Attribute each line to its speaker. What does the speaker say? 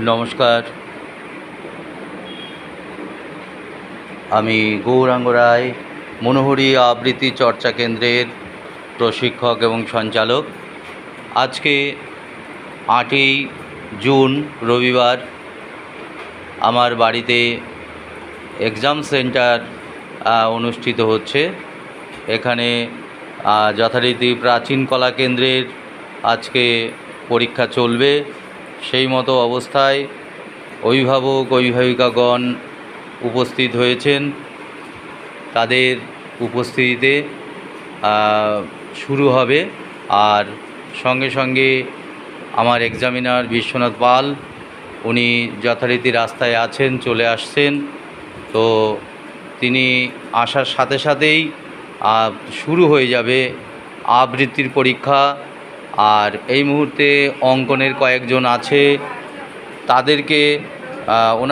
Speaker 1: নমস্কার, আমি গৌরাঙ্গ রায়, মনোহরি আবৃত্তি চর্চা কেন্দ্রের প্রশিক্ষক এবং সঞ্চালক। আজকে 8ই জুন রবিবার আমার বাড়িতে এক্সাম সেন্টার অনুষ্ঠিত হচ্ছে। এখানে যথারীতি প্রাচীন কলা কেন্দ্রের আজকে পরীক্ষা চলবে। সেই মতো অবস্থায় অভিভাবক অভিভাবিকাগণ উপস্থিত হয়েছেন। তাদের উপস্থিতিতে শুরু হবে। আর সঙ্গে সঙ্গে আমার এক্সামিনার বিশ্বনাথ পাল, উনি যথারীতি রাস্তায় আছেন, চলে আসছেন। তো তিনি আসার সাথে সাথেই শুরু হয়ে যাবে আবৃত্তির পরীক্ষা। আর এই মুহূর্তে অঙ্কনের কয়েকজন আছে, তাদেরকে